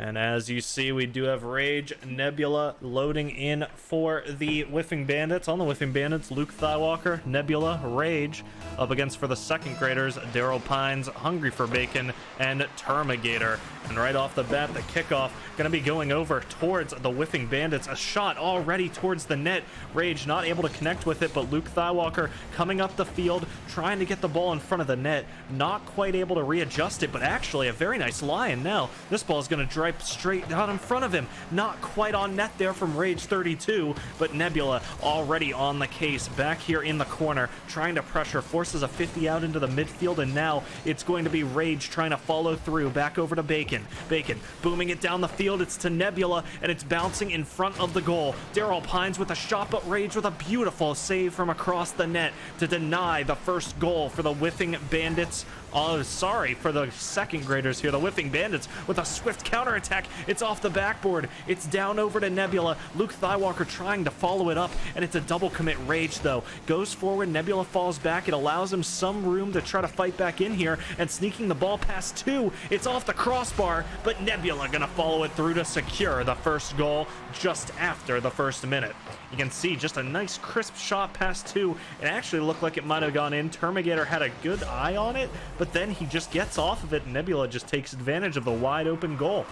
And as you see, we do have Rage, Nebula loading in for the Whiffing Bandits. On the Whiffing Bandits, Luke Thywalker, Nebula, Rage, up against for the second graders, Daryl Pines, Hungry for Bacon, and Termigator. And right off the bat, the kickoff going to be going over towards the Whiffing Bandits. A shot already towards the net. Rage not able to connect with it, but Luke Thywalker coming up the field, trying to get the ball in front of the net. Not quite able to readjust it, but actually a very nice line now. This ball is going to drive straight out in front of him. Not quite on net there from Rage 32, but Nebula already on the case. Back here in the corner, trying to pressure, forces a 50 out into the midfield, and now it's going to be Rage trying to follow through. Back over to Bacon. Bacon booming it down the field. It's to Nebula, and it's bouncing in front of the goal. Daryl Pines with a shot, but Rage with a beautiful save from across the net to deny the first goal for the Whiffing Bandits. Oh, sorry, for the second graders here. The Whiffing Bandits with a swift counterattack. It's off the backboard. It's down over to Nebula. Luke Thywalker trying to follow it up, and it's a double commit. Rage, though, goes forward. Nebula falls back. It allows him some room to try to fight back in here, and sneaking the ball past two. It's off the crossbar, but Nebula gonna follow it through to secure the first goal just after the first minute. You can see just a nice crisp shot past two. It actually looked like it might have gone in. Termigator had a good eye on it, but then he just gets off of it, and Nebula just takes advantage of the wide open goal.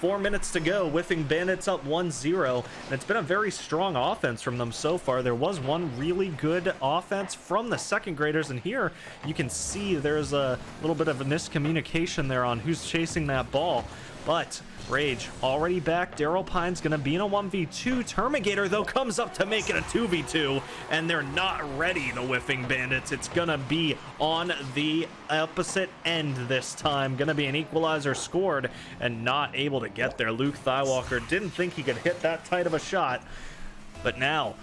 4 minutes to go. Whiffing Bandits up 1-0, and it's been a very strong offense from them so far. There was one really good offense from the second graders, and here you can see there's a little bit of a miscommunication there on who's chasing that ball. But Rage already back. Daryl Pine's gonna be in a 1v2. Termigator, though, comes up to make it a 2v2, and they're not ready, the Whiffing Bandits. It's gonna be on the opposite end this time. Gonna be an equalizer scored, and not able to get there. Luke Thywalker didn't think he could hit that tight of a shot, but now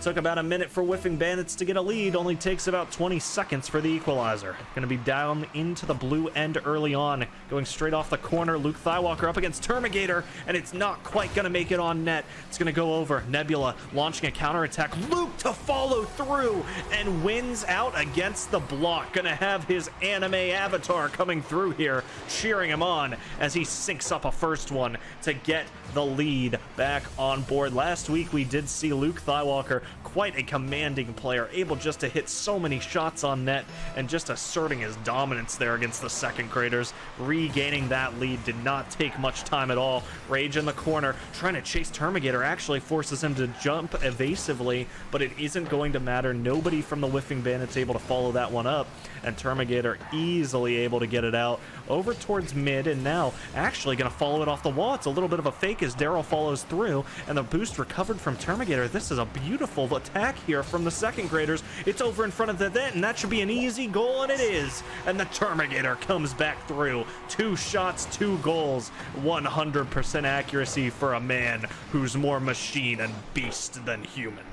took about a minute for Whiffing Bandits to get a lead. Only takes about 20 seconds for the equalizer. Gonna be down into the blue end early on. Going straight off the corner. Luke Thywalker up against Termigator, and it's not quite gonna make it on net. It's gonna go over. Nebula launching a counterattack. Luke to follow through and wins out against the block. Gonna have his anime avatar coming through here, cheering him on as he sinks up a first one to get the lead back on board. Last week we did see Luke Thywalker, quite a commanding player, able just to hit so many shots on net and just asserting his dominance there against the second graders. Regaining that lead did not take much time at all. Rage in the corner, trying to chase Termigator, actually forces him to jump evasively, but it isn't going to matter. Nobody from the Whiffing Bandits able to follow that one up, and Termigator easily able to get it out over towards mid, and now actually going to follow it off the wall. It's a little bit of a fake as Daryl follows through, and the boost recovered from Termigator. This is a beautiful attack here from the second graders. It's over in front of the net, and that should be an easy goal, and it is. And the Termigator comes back through. 2 shots, 2 goals, 100% accuracy for a man who's more machine and beast than human.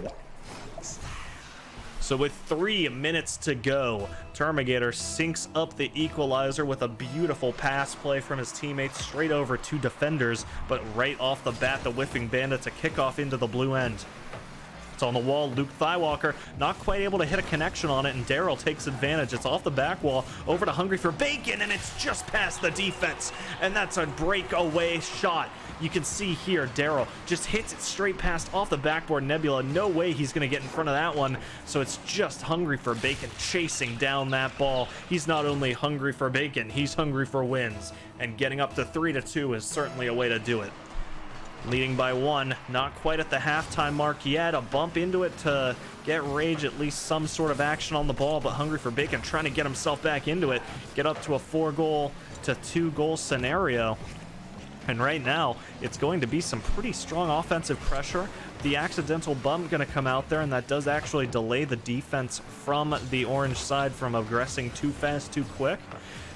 So with 3 minutes to go, Termigator sinks up the equalizer with a beautiful pass play from his teammates straight over 2 defenders, but right off the bat, the Whiffing Bandits a kickoff into the blue end. It's on the wall. Luke Thywalker not quite able to hit a connection on it, and Daryl takes advantage. It's off the back wall over to Hungry for Bacon, and it's just past the defense, and that's a breakaway shot. You can see here Daryl just hits it straight past off the backboard. Nebula, no way he's going to get in front of that one, so it's just Hungry for Bacon chasing down that ball. He's not only hungry for bacon, he's hungry for wins, and getting up to 3-2 is certainly a way to do it. Leading by 1, not quite at the halftime mark yet. A bump into it to get Rage at least some sort of action on the ball, but Hungry for Bacon trying to get himself back into it, get up to a 4-goal to 2-goal scenario. And right now, it's going to be some pretty strong offensive pressure. The accidental bump going to come out there, and that does actually delay the defense from the orange side from aggressing too fast, too quick.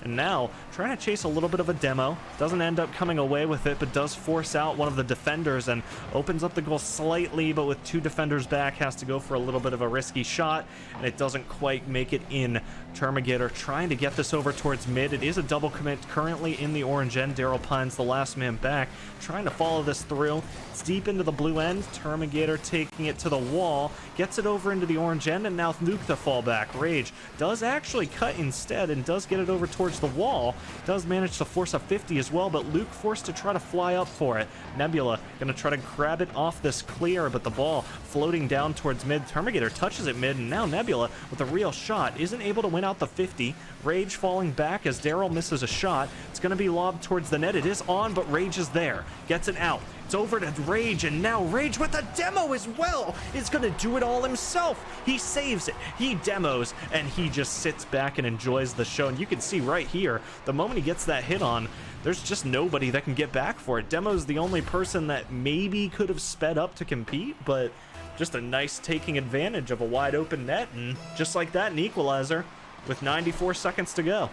And now, trying to chase a little bit of a demo. Doesn't end up coming away with it, but does force out one of the defenders and opens up the goal slightly, but with 2 defenders back, has to go for a little bit of a risky shot, and it doesn't quite make it in. Termigator trying to get this over towards mid. It is a double commit currently in the orange end. Daryl Pines, the last man back, trying to follow this through. It's deep into the blue end. Terminator taking it to the wall, gets it over into the orange end, and now Luke the fallback. Rage does actually cut instead and does get it over towards the wall. Does manage to force a 50 as well, but Luke forced to try to fly up for it. Nebula gonna try to grab it off this clear, but the ball floating down towards mid. Terminator touches it mid, and now Nebula with a real shot isn't able to win out the 50. Rage falling back as Daryl misses a shot. It's gonna be lobbed towards the net. It is on, but Rage is there. Gets it out. It's over to Rage, and now Rage with a demo as well is gonna do it all himself. He saves it, he demos, and he just sits back and enjoys the show. And you can see right here, the moment he gets that hit on, there's just nobody that can get back for it. Demo's the only person that maybe could have sped up to compete, but just a nice taking advantage of a wide open net, and just like that, an equalizer with 94 seconds to go.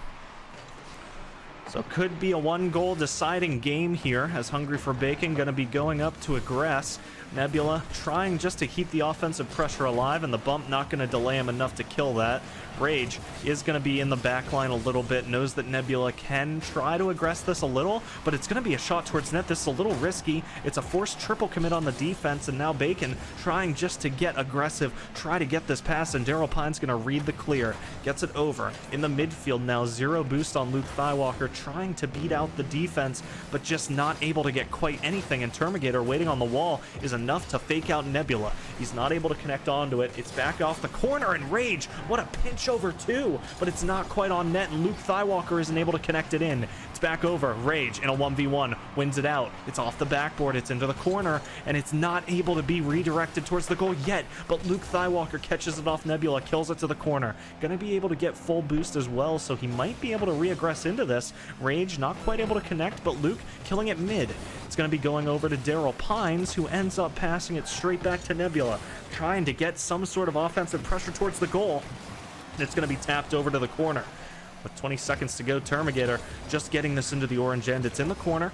So could be a 1-goal deciding game here, as Hungry for Bacon going to be going up to aggress. Nebula trying just to keep the offensive pressure alive, and the bump not going to delay him enough to kill that. Rage is going to be in the back line a little bit, knows that Nebula can try to aggress this a little, but it's going to be a shot towards net. This is a little risky. It's a forced triple commit on the defense, and now Bacon trying just to get aggressive, try to get this pass, and Daryl Pine's going to read the clear. Gets it over in the midfield now. 0 boost on Luke Thywalker, trying to beat out the defense, but just not able to get quite anything, and Terminator waiting on the wall is enough to fake out Nebula. He's not able to connect onto it. It's back off the corner, and Rage, what a pinch over two, but it's not quite on net, and Luke Thywalker isn't able to connect it in. It's back over. Rage in a 1v1 wins it out. It's off the backboard, it's into the corner, and it's not able to be redirected towards the goal yet, but Luke Thywalker catches it off Nebula, kills it to the corner. Gonna be able to get full boost as well, so he might be able to re-aggress into this. Rage not quite able to connect, but Luke killing it mid. It's going to be going over to Daryl Pines, who ends up passing it straight back to Nebula, trying to get some sort of offensive pressure towards the goal. And it's going to be tapped over to the corner. With 20 seconds to go, Terminator just getting this into the orange end. It's in the corner.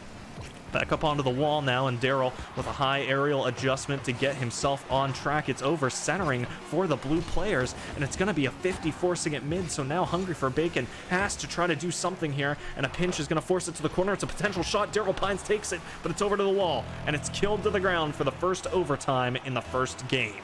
Back up onto the wall now, and Daryl with a high aerial adjustment to get himself on track. It's over, centering for the blue players, and it's going to be a 50 forcing it mid, so now Hungry for Bacon has to try to do something here, and a pinch is going to force it to the corner. It's a potential shot. Daryl Pines takes it, but it's over to the wall, and it's killed to the ground for the first overtime in the first game.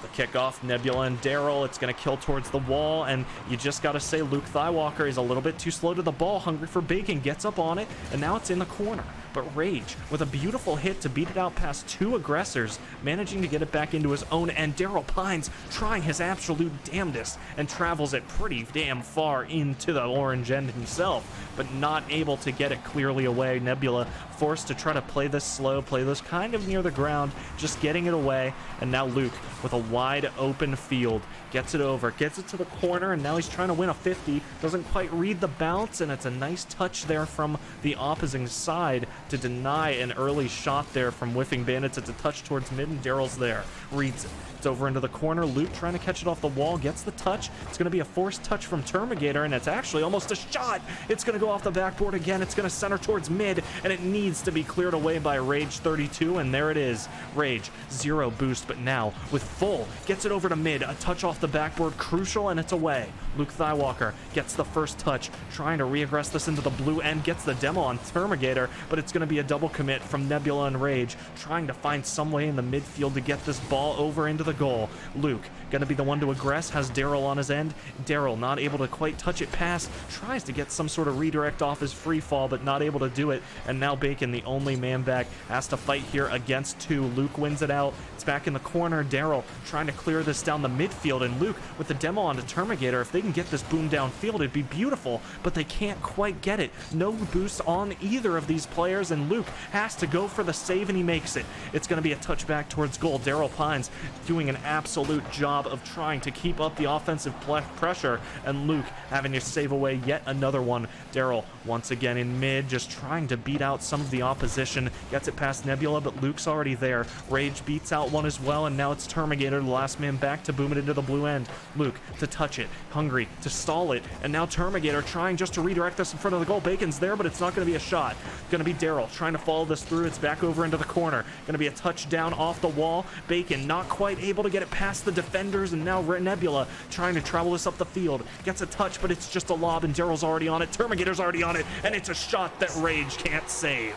The kickoff, Nebula and Daryl, it's going to kill towards the wall, and you just got to say Luke Thywalker is a little bit too slow to the ball. Hungry for Bacon gets up on it, and now it's in the corner. But Rage with a beautiful hit to beat it out past two aggressors, managing to get it back into his own end. Daryl Pines trying his absolute damnedest and travels it pretty damn far into the orange end himself, but not able to get it clearly away. Nebula forced to try to play this slow, play this kind of near the ground, just getting it away, and now Luke with a wide open field gets it over, gets it to the corner, and now he's trying to win a 50. Doesn't quite read the bounce, and it's a nice touch there from the opposing side to deny an early shot there from Whiffing Bandits. It's a touch towards mid, and Daryl's there. Reads it. It's over into the corner. Luke trying to catch it off the wall, gets the touch. It's going to be a forced touch from Terminator, and it's actually almost a shot. It's going to go off the backboard again. It's going to center towards mid, and it needs to be cleared away by Rage 32, and there it is. Rage, 0 boost, but now with full, gets it over to mid. A touch off the backboard, crucial, and it's away. Luke Thywalker gets the first touch, trying to re-aggress this into the blue end, gets the demo on Terminator, but it's going to be a double commit from Nebula and Rage, trying to find some way in the midfield to get this ball over into the goal. Luke gonna be the one to aggress, has Daryl on his end. Daryl not able to quite touch it past, tries to get some sort of redirect off his free fall, but not able to do it, and now Bacon, the only man back, has to fight here against two. Luke wins it out. It's back in the corner. Daryl trying to clear this down the midfield, and Luke with the demo onto Terminator. If they can get this boom downfield, it'd be beautiful, but they can't quite get it. No boost on either of these players, and Luke has to go for the save, and he makes it. It's going to be a touchback towards goal. Daryl Pines doing an absolute job of trying to keep up the offensive pressure, and Luke having to save away yet another one. Daryl once again in mid, just trying to beat out some of the opposition. Gets it past Nebula, but Luke's already there. Rage beats out one as well, and now it's Terminator, the last man back, to boom it into the blue end. Luke to touch it, Hungry to stall it, and now Terminator trying just to redirect this in front of the goal. Bacon's there, but it's not going to be a shot. Going to be Daryl trying to follow this through. It's back over into the corner. Going to be a touchdown off the wall. Bacon not quite able to get it past the defenders, and now Nebula trying to travel this up the field. Gets a touch, but it's just a lob, and Daryl's already on it. Terminator's already on it, and it's a shot that Rage can't save.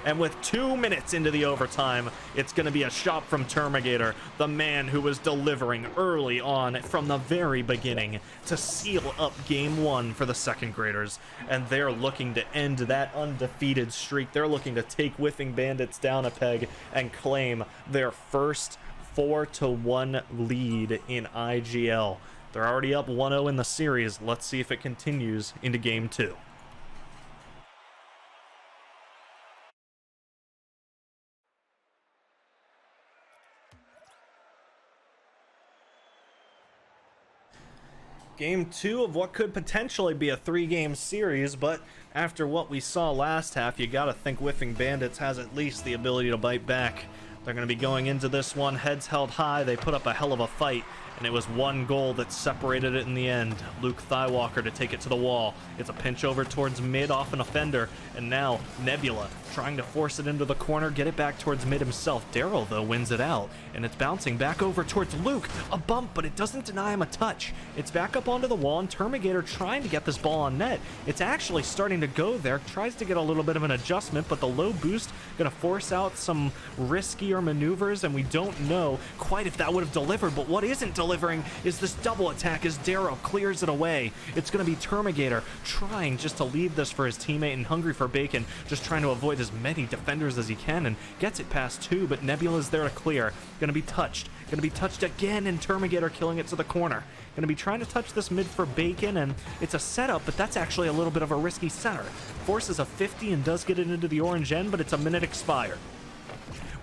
And with 2 minutes into the overtime, it's going to be a shot from Termigator, the man who was delivering early on from the very beginning to seal up game 1 for the second graders. And they're looking to end that undefeated streak. They're looking to take Whiffing Bandits down a peg and claim their first 4-1 lead in IGL. They're already up 1-0 in the series. Let's see if it continues into game 2. Game 2 of what could potentially be a 3-game series, but after what we saw last half, you gotta think Whiffing Bandits has at least the ability to bite back. They're gonna be going into this one heads held high. They put up a hell of a fight, and it was one goal that separated it in the end. Luke Thighwalker to take it to the wall. It's a pinch over towards mid off an offender, and now Nebula trying to force it into the corner, get it back towards mid himself. Daryl, though, wins it out, and it's bouncing back over towards Luke. A bump, but it doesn't deny him a touch. It's back up onto the wall, and Termigator trying to get this ball on net. It's actually starting to go there, tries to get a little bit of an adjustment, but the low boost gonna force out some riskier maneuvers, and we don't know quite if that would have delivered, but what isn't delivering is this double attack as Daryl clears it away. It's gonna be Termigator trying just to leave this for his teammate, and Hungry for Bacon just trying to avoid as many defenders as he can, and gets it past 2, but Nebula's there to clear. Gonna be touched again, and Termigator killing it to the corner. Gonna be trying to touch this mid for Bacon, and it's a setup, but that's actually a little bit of a risky center. Forces a 50 and does get it into the orange end, but it's a minute expired.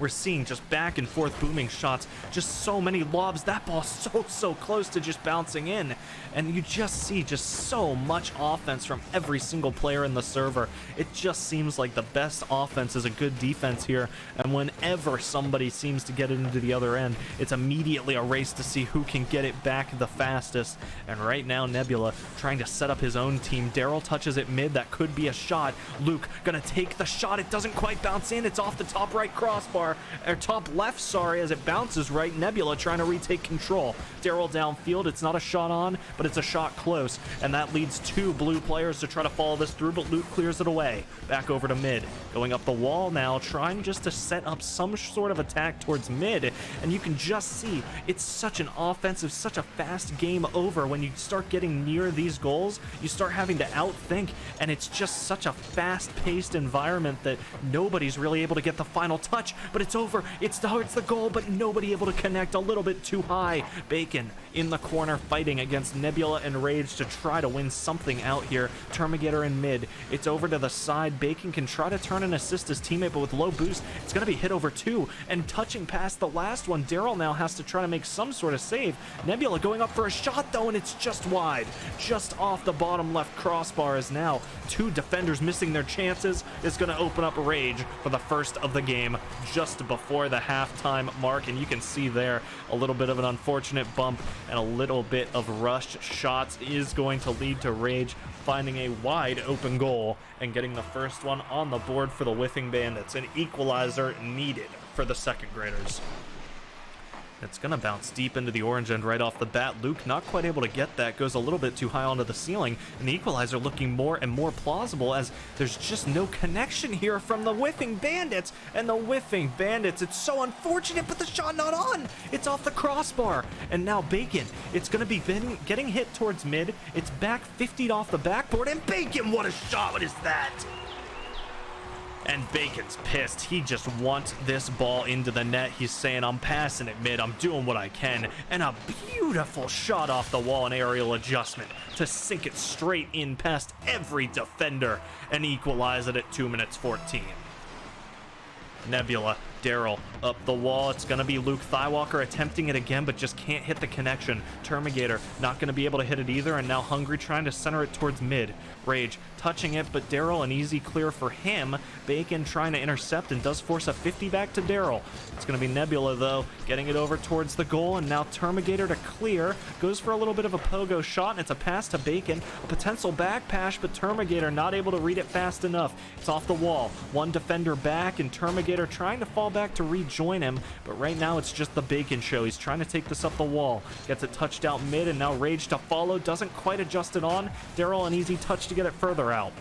We're seeing just back and forth booming shots, just so many lobs. That ball's so close to just bouncing in, and you just see just so much offense from every single player in the server. It just seems like the best offense is a good defense here, and whenever somebody seems to get it into the other end, it's immediately a race to see who can get it back the fastest. And right now Nebula trying to set up his own team. Daryl touches it mid, that could be a shot. Luke gonna take the shot, it doesn't quite bounce in, it's off the top right crossbar, or top left, sorry, as it bounces right. Nebula trying to retake control. Daryl downfield, it's not a shot on, but it's a shot close, and that leads 2 blue players to try to follow this through, but Luke clears it away. Back over to mid, going up the wall now, trying just to set up some sort of attack towards mid, and you can just see it's such an offensive, such a fast game over. When you start getting near these goals, you start having to outthink, and it's just such a fast-paced environment that nobody's really able to get the final touch, but it's over. It's the goal, but nobody able to connect. A little bit too high. Bacon in the corner fighting against Nebula and Rage to try to win something out here. Termigator in mid. It's over to the side. Bacon can try to turn and assist his teammate, but with low boost, it's going to be hit over 2. And touching past the last one, Daryl now has to try to make some sort of save. Nebula going up for a shot, though, and it's just wide. Just off the bottom left crossbar, is now 2 defenders missing their chances. Is going to open up Rage for the first of the game just before the halftime mark, and you can see there a little bit of an unfortunate bump and a little bit of rushed shots is going to lead to Rage finding a wide open goal and getting the first one on the board for the Whiffing Bandits. An equalizer needed for the second graders. It's going to bounce deep into the orange end right off the bat. Luke not quite able to get that, goes a little bit too high onto the ceiling, and the equalizer looking more and more plausible as there's just no connection here from the Whiffing Bandits. And the Whiffing Bandits, it's so unfortunate, but the shot not on. It's off the crossbar, and now Bacon, it's going to be getting hit towards mid. It's back 50 off the backboard, and Bacon, what a shot, what is that? And Bacon's pissed. He just wants this ball into the net. He's saying, I'm passing it mid. I'm doing what I can. And a beautiful shot off the wall, an aerial adjustment to sink it straight in past every defender and equalize it at 2 minutes 14. Nebula, Daryl up the wall. It's going to be Luke Thighwalker attempting it again, but just can't hit the connection. Termigator not going to be able to hit it either, and now Hungry trying to center it towards mid. Rage touching it, but Daryl an easy clear for him. Bacon trying to intercept and does force a 50 back to Daryl. It's going to be Nebula, though, getting it over towards the goal, and now Termigator to clear. Goes for a little bit of a pogo shot, and it's a pass to Bacon. A potential back pass, but Termigator not able to read it fast enough. It's off the wall. One defender back, and Termigator trying to fall back to rejoin him, but right now it's just the Bacon show. He's trying to take this up the wall. Gets it touched out mid, and now Rage to follow. Doesn't quite adjust it on. Daryl an easy touch to get it further out.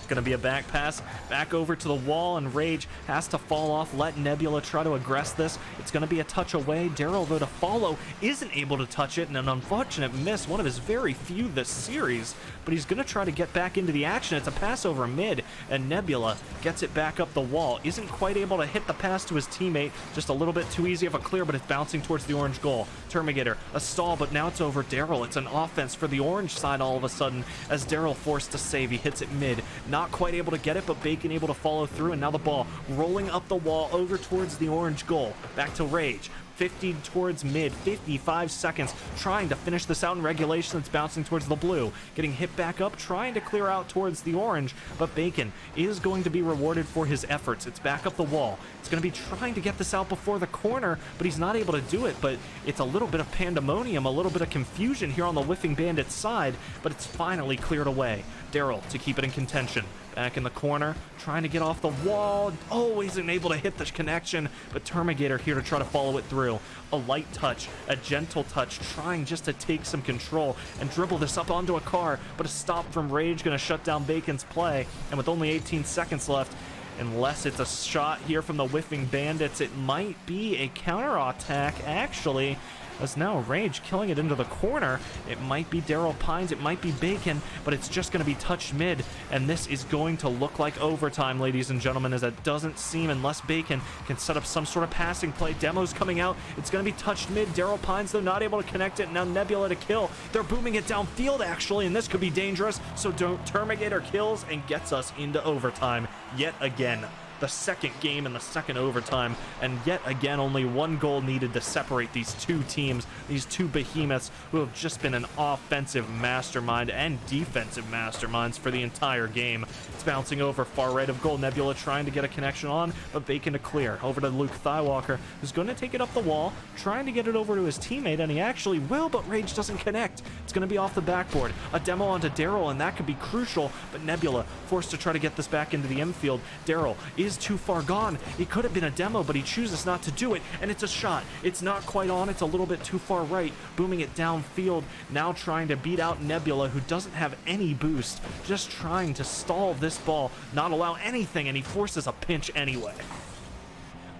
Gonna be a back pass, back over to the wall, and Rage has to fall off, let Nebula try to aggress this. It's gonna be a touch away. Daryl, though, to follow, isn't able to touch it, and an unfortunate miss, one of his very few this series, but he's gonna try to get back into the action. It's a pass over mid, and Nebula gets it back up the wall. Isn't quite able to hit the pass to his teammate, just a little bit too easy of a clear, but it's bouncing towards the orange goal. Terminator, a stall, but now it's over Daryl. It's an offense for the orange side all of a sudden, as Daryl forced to save. He hits it mid, not quite able to get it, but Bacon able to follow through, and now the ball rolling up the wall over towards the orange goal. Back to Rage. 50 towards mid, 55 seconds, trying to finish this out in regulation. It's bouncing towards the blue, getting hit back up, trying to clear out towards the orange, but Bacon is going to be rewarded for his efforts. It's back up the wall. It's going to be trying to get this out before the corner, but he's not able to do it, but it's a little bit of pandemonium, a little bit of confusion here on the Whiffing Bandits side, but it's finally cleared away. Daryl to keep it in contention. Back in the corner, trying to get off the wall. Always unable to hit the connection, but Terminator here to try to follow it through. A light touch, a gentle touch, trying just to take some control and dribble this up onto a car, but a stop from Rage gonna shut down Bacon's play, and with only 18 seconds left, unless it's a shot here from the Whiffing Bandits, it might be a counter-attack, actually, as now Rage killing it into the corner. It might be Daryl Pines, it might be Bacon, but it's just going to be touched mid, and this is going to look like overtime, ladies and gentlemen, as it doesn't seem, unless Bacon can set up some sort of passing play. Demo's coming out, it's going to be touched mid. Daryl Pines, though, not able to connect it. Now Nebula to kill. They're booming it downfield, actually, and this could be dangerous, so Terminator kills and gets us into overtime yet again. The second game in the second overtime, and yet again only one goal needed to separate these two teams, these two behemoths who have just been an offensive mastermind and defensive masterminds for the entire game. It's bouncing over far right of goal. Nebula trying to get a connection on, but Bacon to clear. Over to Luke Thywalker, who's going to take it up the wall, trying to get it over to his teammate, and he actually will, but Rage doesn't connect. It's going to be off the backboard. A demo onto Daryl, and that could be crucial, but Nebula forced to try to get this back into the infield. Daryl is too far gone. It could have been a demo, but he chooses not to do it, and it's a shot. It's not quite on. It's a little bit too far right, booming it downfield, now trying to beat out Nebula, who doesn't have any boost, just trying to stall this ball, not allow anything, and he forces a pinch anyway.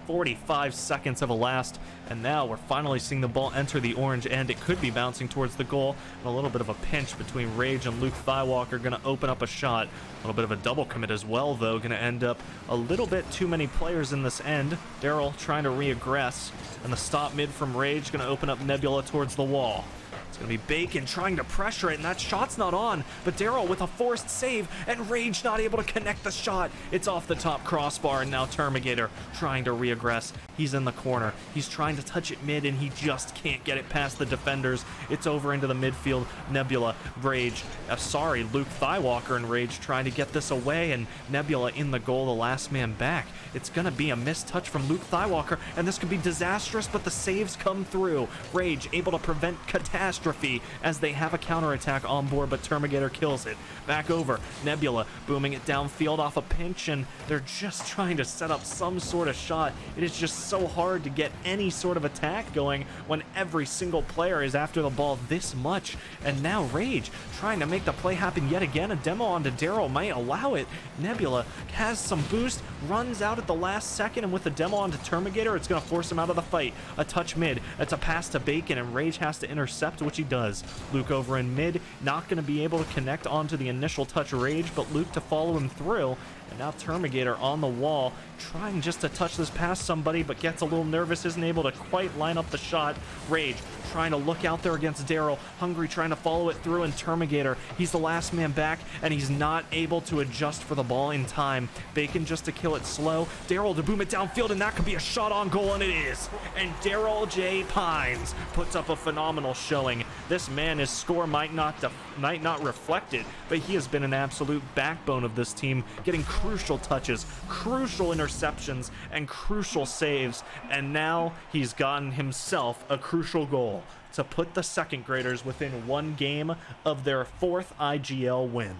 45 seconds have elapsed, and now we're finally seeing the ball enter the orange end. It could be bouncing towards the goal, and a little bit of a pinch between Rage and Luke Thywalker going to open up a shot. A little bit of a double commit as well, though, going to end up a little bit too many players in this end. Daryl trying to re-aggress, and the stop mid from Rage going to open up Nebula towards the wall. It's going to be Bacon trying to pressure it, and that shot's not on, but Daryl with a forced save, and Rage not able to connect the shot. It's off the top crossbar, and now Terminator trying to re-aggress. He's in the corner. He's trying to touch it mid, and he just can't get it past the defenders. It's over into the midfield. Nebula, Rage, Luke Thywalker and Rage trying to get this away, and Nebula in the goal, the last man back. It's going to be a missed touch from Luke Thywalker, and this could be disastrous, but the saves come through. Rage able to prevent catastrophe as they have a counterattack on board, but Terminator kills it. Back over, Nebula booming it downfield off a pinch, and they're just trying to set up some sort of shot. It is just so hard to get any sort of attack going when every single player is after the ball this much. And now Rage trying to make the play happen yet again. A demo onto Daryl might allow it. Nebula has some boost, runs out at the last second, and with the demo onto Terminator, it's going to force him out of the fight. A touch mid, it's a pass to Bacon, and Rage has to intercept, which he does. Luke over in mid, not going to be able to connect onto the initial touch Rage, but Luke to follow him through. And now Terminator on the wall, trying just to touch this past somebody, but gets a little nervous, isn't able to quite line up the shot. Rage trying to look out there against Daryl, Hungry trying to follow it through, and Terminator, he's the last man back, and he's not able to adjust for the ball in time. Bacon just to kill it slow. Daryl to boom it downfield, and that could be a shot on goal, and it is. And Daryl J. Pines puts up a phenomenal showing. This man, his score might not reflect it, but he has been an absolute backbone of this team, getting crucial touches, crucial interceptions, and crucial saves, and now he's gotten himself a crucial goal to put the second graders within one game of their fourth IGL win.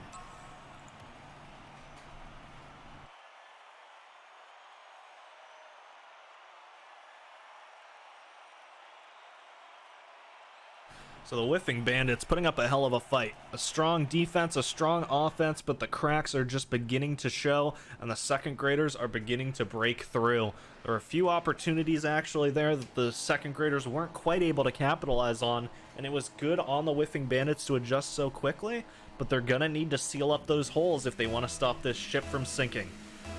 So the Whiffing Bandits putting up a hell of a fight. A strong defense, a strong offense, but the cracks are just beginning to show, and the second graders are beginning to break through. There were a few opportunities actually there that the second graders weren't quite able to capitalize on, and it was good on the Whiffing Bandits to adjust so quickly, but they're gonna need to seal up those holes if they want to stop this ship from sinking.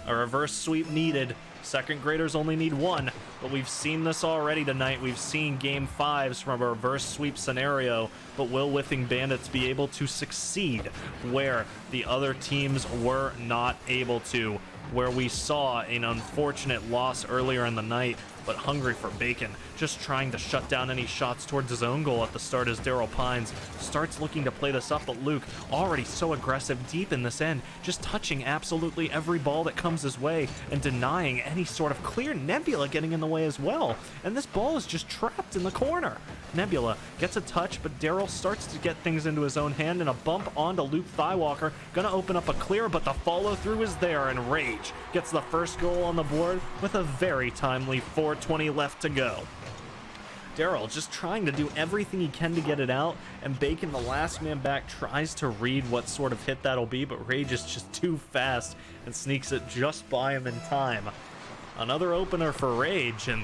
A reverse sweep needed. Second graders only need one, but we've seen this already tonight. We've seen game 5s from a reverse sweep scenario, but will Whiffing Bandits be able to succeed where the other teams were not able to? Where we saw an unfortunate loss earlier in the night, but hungry for bacon, just trying to shut down any shots towards his own goal at the start as Daryl Pines starts looking to play this up, but Luke already so aggressive deep in this end, just touching absolutely every ball that comes his way and denying any sort of clear. Nebula getting in the way as well, and this ball is just trapped in the corner. Nebula gets a touch, but Daryl starts to get things into his own hand, and a bump onto Luke Thighwalker, gonna open up a clear, but the follow-through is there, and Rage gets the first goal on the board with a very timely 4:20 left to go. Daryl just trying to do everything he can to get it out, and Bacon, the last man back, tries to read what sort of hit that'll be, but Rage is just too fast and sneaks it just by him in time. Another opener for Rage, and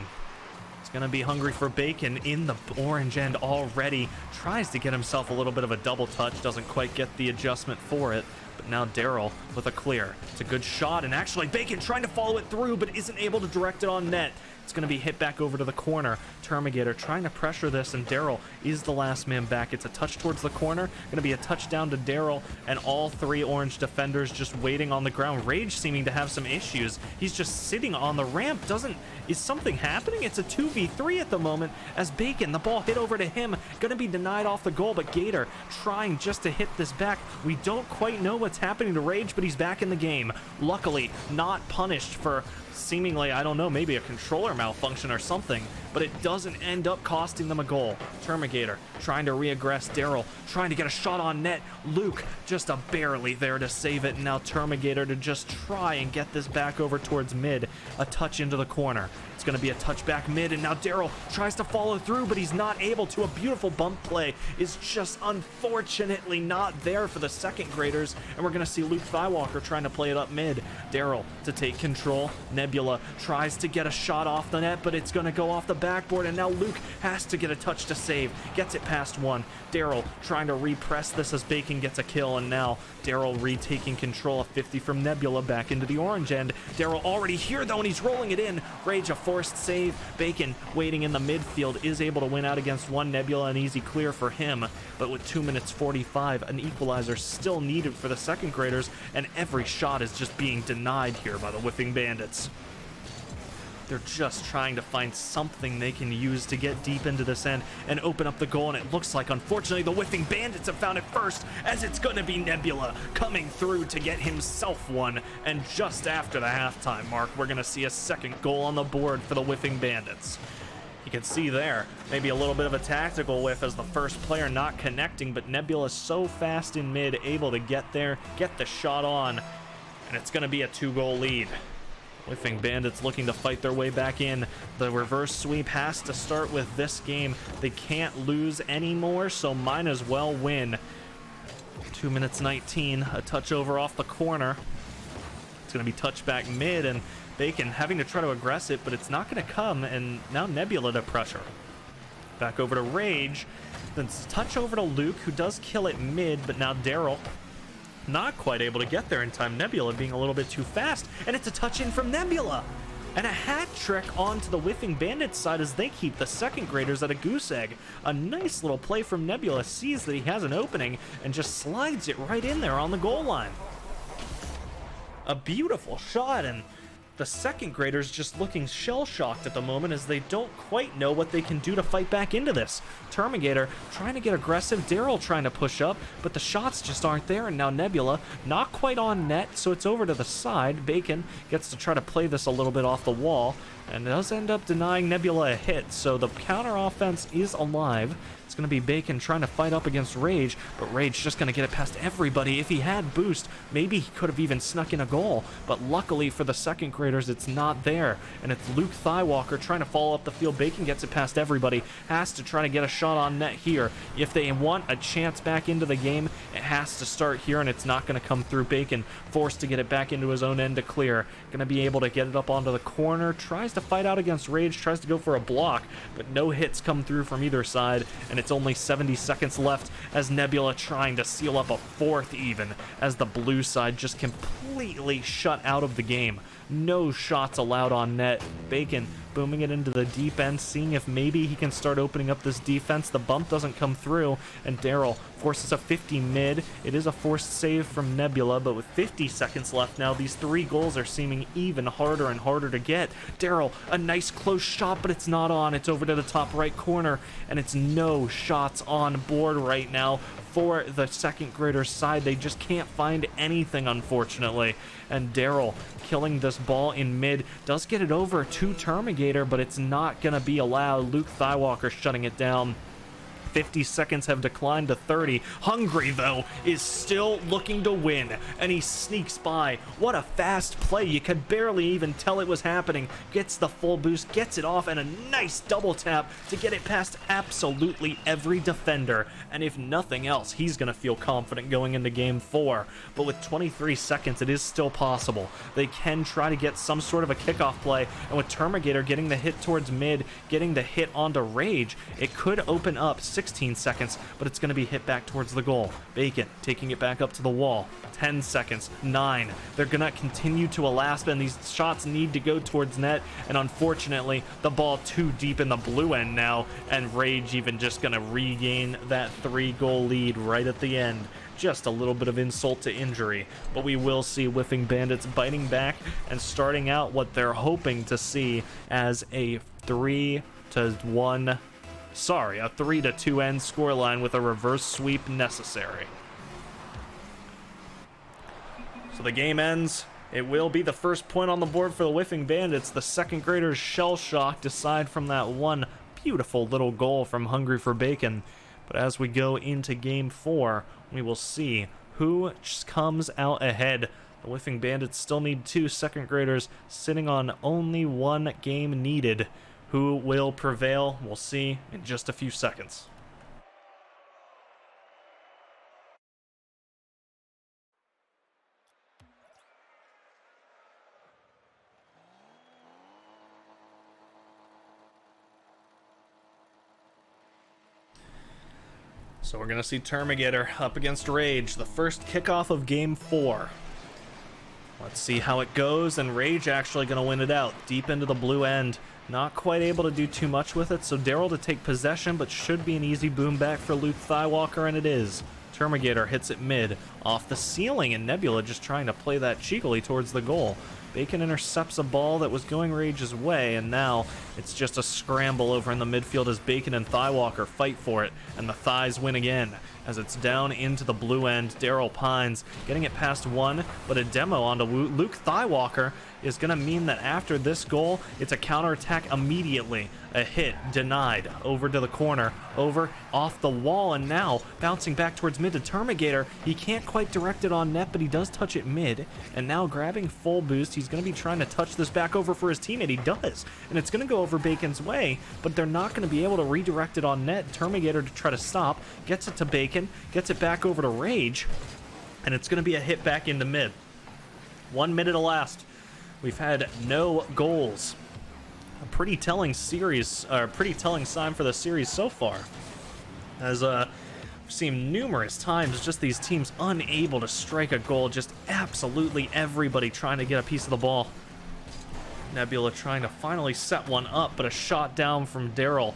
it's gonna be hungry for bacon in the orange end already. Tries to get himself a little bit of a double touch, doesn't quite get the adjustment for it. But now Daryl with a clear. It's a good shot, and actually Bacon trying to follow it through, but isn't able to direct it on net. It's going to be hit back over to the corner. Termigator trying to pressure this, and Daryl is the last man back. It's a touch towards the corner. Going to be a touchdown to Daryl, and all three orange defenders just waiting on the ground. Rage seeming to have some issues. He's just sitting on the ramp. Is something happening? It's a 2v3 at the moment as Bacon, the ball hit over to him. Going to be denied off the goal, but Gator trying just to hit this back. We don't quite know what's happening to Rage, but he's back in the game. Luckily, not punished for seemingly, I don't know, maybe a controller malfunction or something, but it doesn't end up costing them a goal. Termigator trying to reaggress Daryl, trying to get a shot on net. Luke just barely there to save it, and now Termigator to just try and get this back over towards mid. A touch into the corner. It's going to be a touch back mid, and now Daryl tries to follow through, but he's not able to. A beautiful bump play is just unfortunately not there for the second graders, and we're going to see Luke Thighwalker trying to play it up mid. Daryl to take control. Nebula tries to get a shot off the net, but it's going to go off the backboard, and now Luke has to get a touch to save. Gets it past one. Daryl trying to repress this as Bacon gets a kill, and now Daryl retaking control. A 50 from Nebula back into the orange end. Daryl already here though, and he's rolling it in. Rage a forced save. Bacon waiting in the midfield is able to win out against one. Nebula an easy clear for him, but with 2 minutes 45, an equalizer still needed for the second graders, and every shot is just being denied here by the Whiffing Bandits. They're just trying to find something they can use to get deep into this end and open up the goal, and it looks like, unfortunately, the Whiffing Bandits have found it first, as it's going to be Nebula coming through to get himself one, and just after the halftime mark, we're going to see a second goal on the board for the Whiffing Bandits. You can see there, maybe a little bit of a tactical whiff as the first player not connecting, but Nebula so fast in mid, able to get there, get the shot on, and it's going to be a 2-goal lead. Whiffing Bandits looking to fight their way back in. The reverse sweep has to start with this game. They can't lose anymore, so might as well win. 2 minutes 19, a touch over off the corner. It's going to be touched back mid, and Bacon having to try to aggress it, but it's not going to come, and now Nebula to pressure. Back over to Rage, then touch over to Luke, who does kill it mid, but now Daryl not quite able to get there in time. Nebula being a little bit too fast, and it's a touch in from Nebula. And a hat trick onto the Whiffing Bandits side as they keep the second graders at a goose egg. A nice little play from Nebula, sees that he has an opening and just slides it right in there on the goal line. A beautiful shot, and the second graders just looking shell-shocked at the moment as they don't quite know what they can do to fight back into this. Termigator trying to get aggressive, Daryl trying to push up, but the shots just aren't there, and now Nebula not quite on net, so it's over to the side. Bacon gets to try to play this a little bit off the wall, and does end up denying Nebula a hit, so the counter offense is alive. It's It's going to be Bacon trying to fight up against Rage, but Rage just going to get it past everybody. If he had boost, maybe he could have even snuck in a goal, but luckily for the second graders, it's not there, and it's Luke Thighwalker trying to follow up the field. Bacon gets it past everybody, has to try to get a shot on net here. If they want a chance back into the game, it has to start here, and it's not going to come through. Bacon forced to get it back into his own end to clear. Going to be able to get it up onto the corner, tries to fight out against Rage, tries to go for a block, but no hits come through from either side, and it's only 70 seconds left as Nebula trying to seal up a fourth even, as the blue side just completely shut out of the game. No shots allowed on net. Bacon booming it into the deep end, seeing if maybe he can start opening up this defense. The bump doesn't come through, and Daryl forces a 50 mid. It is a forced save from Nebula, but with 50 seconds left now, these 3 goals are seeming even harder and harder to get. Daryl, a nice close shot, but it's not on. It's over to the top right corner, and it's no shots on board right now for the second graders side. They just can't find anything, unfortunately. And Daryl killing this ball in mid, does get it over to Termigator, but it's not gonna be allowed. Luke Thighwalker shutting it down. 50 seconds have declined to 30. Hungry, though, is still looking to win, and he sneaks by. What a fast play. You could barely even tell it was happening. Gets the full boost, gets it off, and a nice double tap to get it past absolutely every defender. And if nothing else, he's going to feel confident going into Game 4. But with 23 seconds, it is still possible. They can try to get some sort of a kickoff play, and with Termigator getting the hit towards mid, getting the hit onto Rage, it could open up 16 seconds, but it's going to be hit back towards the goal. Bacon taking it back up to the wall. 10 seconds. 9. They're going to continue to elapse, and these shots need to go towards net, and unfortunately, the ball too deep in the blue end now, and Rage even just going to regain that 3-goal lead right at the end. Just a little bit of insult to injury, but we will see Whiffing Bandits biting back and starting out what they're hoping to see as a 3-2 end scoreline with a reverse sweep necessary. So the game ends. It will be the first point on the board for the Whiffing Bandits. The second graders shell-shocked aside from that one beautiful little goal from Hungry for Bacon. But as we go into Game 4, we will see who comes out ahead. The Whiffing Bandits still need 2 second graders, sitting on only 1 game needed. Who will prevail? We'll see in just a few seconds. So we're going to see Termigator up against Rage, the first kickoff of Game 4. Let's see how it goes, and Rage actually going to win it out, deep into the blue end. Not quite able to do too much with it, so Daryl to take possession, but should be an easy boom back for Luke Thighwalker, and it is. Termigator hits it mid, off the ceiling, and Nebula just trying to play that cheekily towards the goal. Bacon intercepts a ball that was going Rage's way, and now it's just a scramble over in the midfield as Bacon and Thighwalker fight for it, and the Thighs win again. As it's down into the blue end, Daryl Pines getting it past one, but a demo onto Luke Thighwalker is going to mean that after this goal, it's a counterattack immediately. A hit denied over to the corner, over off the wall, and now bouncing back towards mid to Termigator. He can't quite direct it on net, but he does touch it mid, and now grabbing full boost, he's going to be trying to touch this back over for his teammate. He does, and it's going to go over Bacon's way, but they're not going to be able to redirect it on net. Termigator to try to stop, gets it to Bacon, gets it back over to Rage, and it's going to be a hit back into mid. 1 minute elapsed. We've had no goals. A pretty telling series, or pretty telling sign for the series so far. As we've seen numerous times just these teams unable to strike a goal, just absolutely everybody trying to get a piece of the ball. Nebula trying to finally set one up, but a shot down from Daryl.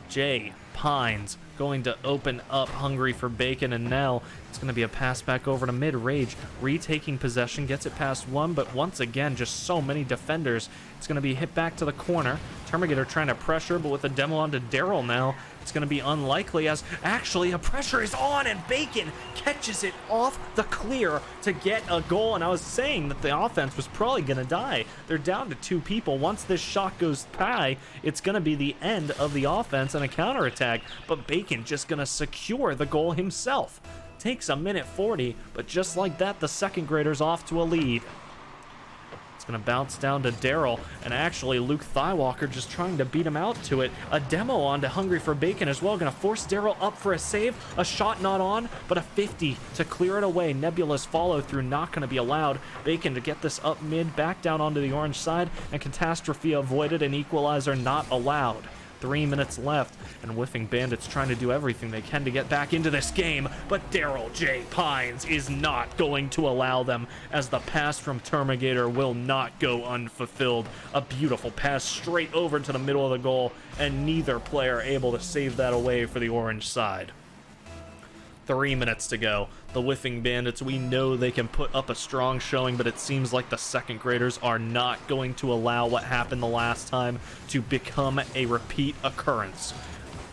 Jay Pines going to open up Hungry for Bacon, and now it's going to be a pass back over to mid-Rage, retaking possession, gets it past one, but once again, just so many defenders. It's going to be hit back to the corner. Termigator trying to pressure, but with a demo onto Daryl now, it's going to be unlikely, as actually a pressure is on, and Bacon catches it off the clear to get a goal. And I was saying that the offense was probably going to die. They're down to 2 people. Once this shot goes by, it's going to be the end of the offense, and a counterattack bag, but Bacon just gonna secure the goal himself. Takes a minute 40, but just like that, the second grader's off to a lead. It's going to bounce down to Daryl, and actually Luke Thighwalker just trying to beat him out to it. A demo on to Hungry for Bacon as well, going to force Daryl up for a save. A shot not on, but a 50 to clear it away. Nebula's follow-through not going to be allowed. Bacon to get this up mid, back down onto the orange side, and Catastrophe avoided, an equalizer not allowed. 3 minutes left, and Whiffing Bandits trying to do everything they can to get back into this game, but Daryl J. Pines is not going to allow them, as the pass from Termigator will not go unfulfilled. A beautiful pass straight over to the middle of the goal, and neither player able to save that away for the orange side. 3 minutes to go. The Whiffing Bandits, we know they can put up a strong showing, but it seems like the second graders are not going to allow what happened the last time to become a repeat occurrence.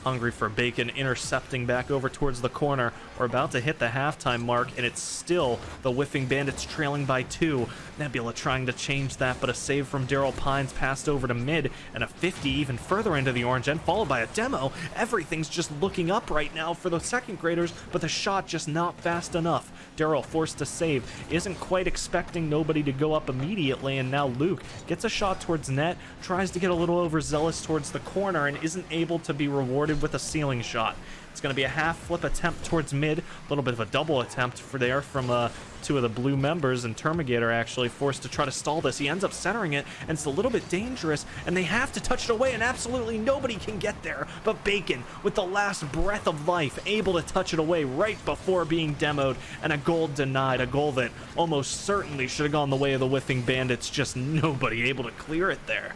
Hungry for Bacon intercepting back over towards the corner. We're about to hit the halftime mark, and it's still the Whiffing Bandits trailing by 2. Nebula trying to change that, but a save from Daryl Pines passed over to mid, and a 50 even further into the orange end, followed by a demo. Everything's just looking up right now for the second graders, but the shot just not fast enough. Daryl forced to save, isn't quite expecting nobody to go up immediately, and now Luke gets a shot towards net, tries to get a little overzealous towards the corner, and isn't able to be rewarded with a ceiling shot. It's going to be a half flip attempt towards mid, a little bit of a double attempt for there from two of the blue members, and Termigator actually forced to try to stall this. He ends up centering it, and it's a little bit dangerous, and they have to touch it away, and absolutely nobody can get there but Bacon, with the last breath of life, able to touch it away right before being demoed, and a goal denied, a goal that almost certainly should have gone the way of the Whiffing Bandits, just nobody able to clear it there.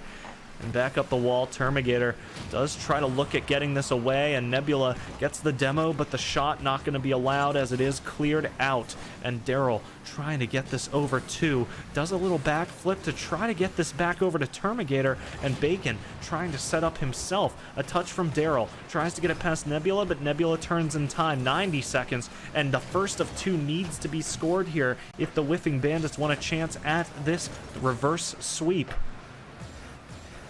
And back up the wall, Termigator does try to look at getting this away, and Nebula gets the demo, but the shot not going to be allowed as it is cleared out. And Daryl trying to get this over too, does a little backflip to try to get this back over to Termigator, and Bacon trying to set up himself. A touch from Daryl, tries to get it past Nebula, but Nebula turns in time, 90 seconds, and the first of 2 needs to be scored here if the Whiffing Bandits want a chance at this reverse sweep.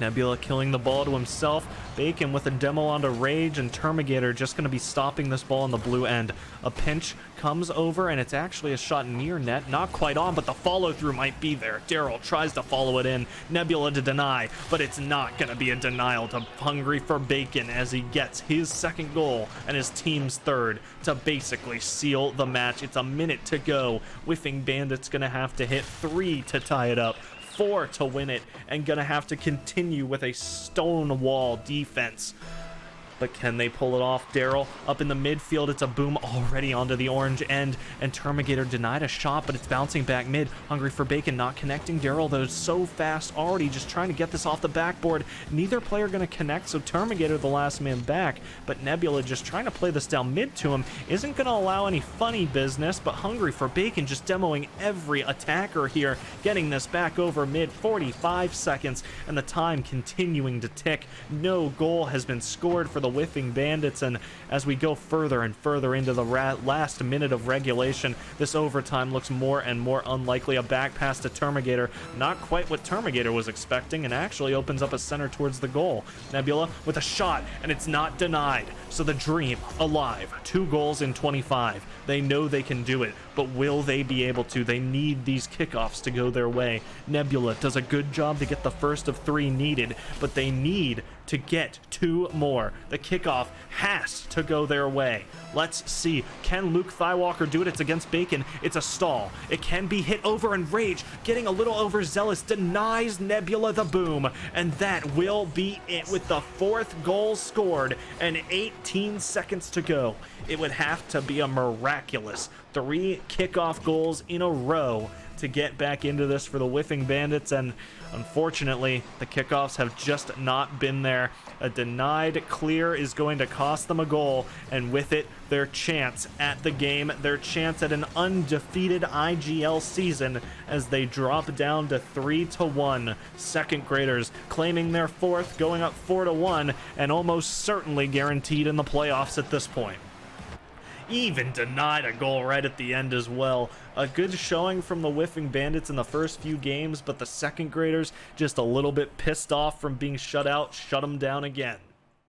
Nebula killing the ball to himself. Bacon with a demo onto Rage, and Termigator just going to be stopping this ball on the blue end. A pinch comes over, and it's actually a shot near net. Not quite on, but the follow-through might be there. Daryl tries to follow it in. Nebula to deny, but it's not going to be a denial to Hungry for Bacon as he gets his second goal and his team's third to basically seal the match. It's a minute to go. Whiffing Bandits going to have to hit 3 to tie it up. 4 to win it, and gonna have to continue with a stonewall defense. But can they pull it off? Daryl up in the midfield. It's a boom already onto the orange end, and Termigator denied a shot, but it's bouncing back mid. Hungry for Bacon not connecting. Daryl, though, is so fast already, just trying to get this off the backboard. Neither player going to connect, so Termigator the last man back, but Nebula just trying to play this down mid to him. Isn't going to allow any funny business, but Hungry for Bacon just demoing every attacker here, getting this back over mid. 45 seconds, and the time continuing to tick. No goal has been scored for the Whiffing Bandits, and as we go further and further into the last minute of regulation, this overtime looks more and more unlikely. A back pass to Termigator, not quite what Termigator was expecting, and actually opens up a center towards the goal. Nebula with a shot, and it's not denied. So the dream alive. 2 goals in 25. They know they can do it, but will they be able to? They need these kickoffs to go their way. Nebula does a good job to get the first of 3 needed, but they need to get 2 more. The kickoff has to go their way. Let's see. Can Luke Thighwalker do it? It's against Bacon. It's a stall. It can be hit over, and Rage, getting a little overzealous, denies Nebula the boom. And that will be it with the 4th goal scored and 18 seconds to go. It would have to be a miraculous 3 kickoff goals in a row to get back into this for the Whiffing Bandits, and unfortunately the kickoffs have just not been there. A denied clear is going to cost them a goal, and with it their chance at the game, their chance at an undefeated IGL season, as they drop down to 3-1. Second graders claiming their 4th, going up 4-1, and almost certainly guaranteed in the playoffs at this point. Even denied a goal right at the end as well. A good showing from the Whiffing Bandits in the first few games, but the second graders just a little bit pissed off from being shut out, shut them down again.